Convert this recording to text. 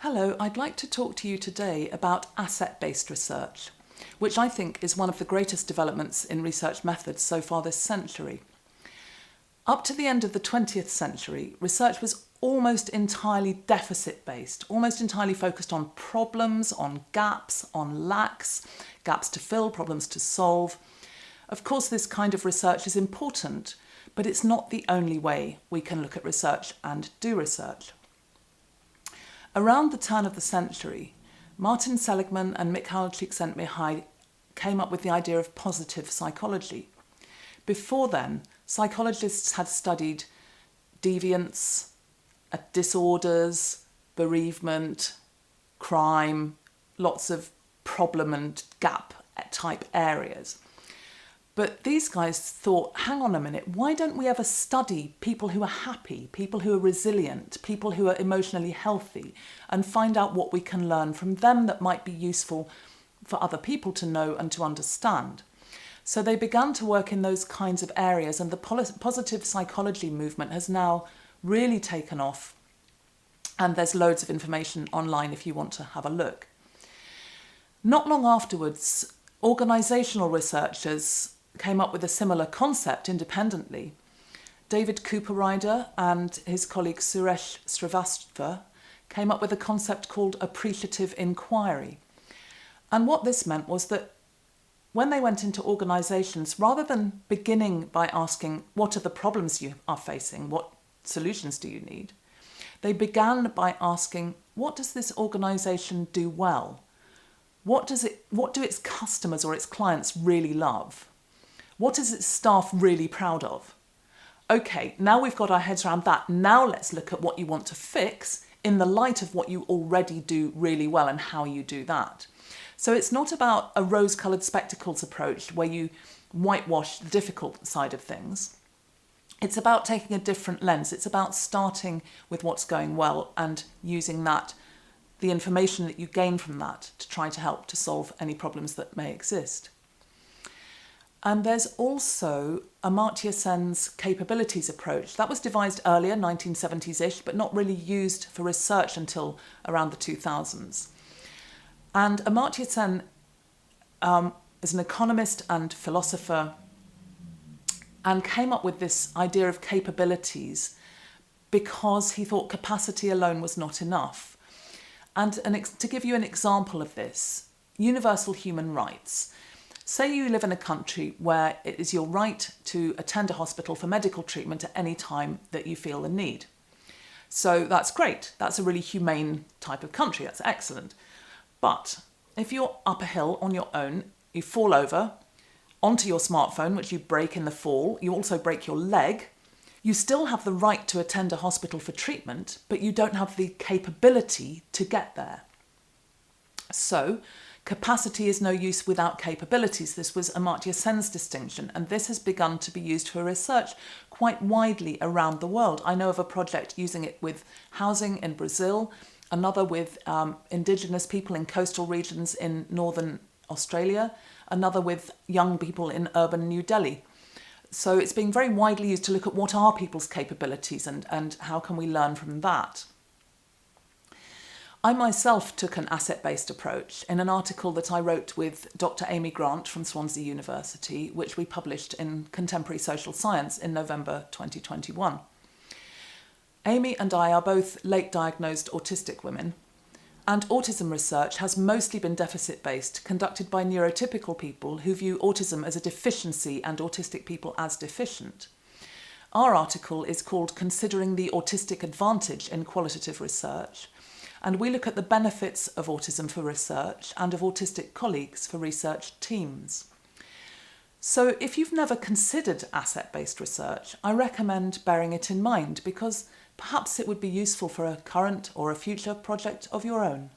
Hello, I'd like to talk to you today about asset-based research, which I think is one of the greatest developments in research methods so far this century. Up to the end of the 20th century, research was almost entirely deficit-based, almost entirely focused on problems, on gaps, on lacks, gaps to fill, problems to solve. Of course, this kind of research is important, but it's not the only way we can look at research and do research. Around the turn of the century, Martin Seligman and Mikhail Csikszentmihalyi came up with the idea of positive psychology. Before then, psychologists had studied deviance, disorders, bereavement, crime, lots of problem and gap type areas. But these guys thought, hang on a minute, why don't we ever study people who are happy, people who are resilient, people who are emotionally healthy, and find out what we can learn from them that might be useful for other people to know and to understand. So they began to work in those kinds of areas, and the positive psychology movement has now really taken off, and there's loads of information online if you want to have a look. Not long afterwards, organisational researchers came up with a similar concept independently. David Cooperrider and his colleague Suresh Srivastava came up with a concept called appreciative inquiry. And what this meant was that when they went into organisations, rather than beginning by asking, what are the problems you are facing? What solutions do you need? They began by asking, what does this organisation do well? What do its customers or its clients really love? What is its staff really proud of? Okay, now we've got our heads around that. Now let's look at what you want to fix in the light of what you already do really well and how you do that. So it's not about a rose-coloured spectacles approach where you whitewash the difficult side of things. It's about taking a different lens. It's about starting with what's going well and using that, the information that you gain from that, to try to help to solve any problems that may exist. And there's also Amartya Sen's capabilities approach. That was devised earlier, 1970s-ish, but not really used for research until around the 2000s. And Amartya Sen is an economist and philosopher and came up with this idea of capabilities because he thought capacity alone was not enough. And to give you an example of this, universal human rights. Say you live in a country where it is your right to attend a hospital for medical treatment at any time that you feel the need. So that's great. That's a really humane type of country. That's excellent. But if you're up a hill on your own, you fall over onto your smartphone, which you break in the fall, you also break your leg, you still have the right to attend a hospital for treatment, but you don't have the capability to get there. So capacity is no use without capabilities. This was Amartya Sen's distinction, and this has begun to be used for research quite widely around the world. I know of a project using it with housing in Brazil, another with indigenous people in coastal regions in northern Australia, another with young people in urban New Delhi. So it's being very widely used to look at what are people's capabilities and how can we learn from that. I myself took an asset-based approach in an article that I wrote with Dr. Amy Grant from Swansea University, which we published in Contemporary Social Science in November 2021. Amy and I are both late-diagnosed autistic women, and autism research has mostly been deficit-based, conducted by neurotypical people who view autism as a deficiency and autistic people as deficient. Our article is called Considering the Autistic Advantage in Qualitative Research, and we look at the benefits of autism for research and of autistic colleagues for research teams. So if you've never considered asset-based research, I recommend bearing it in mind because perhaps it would be useful for a current or a future project of your own.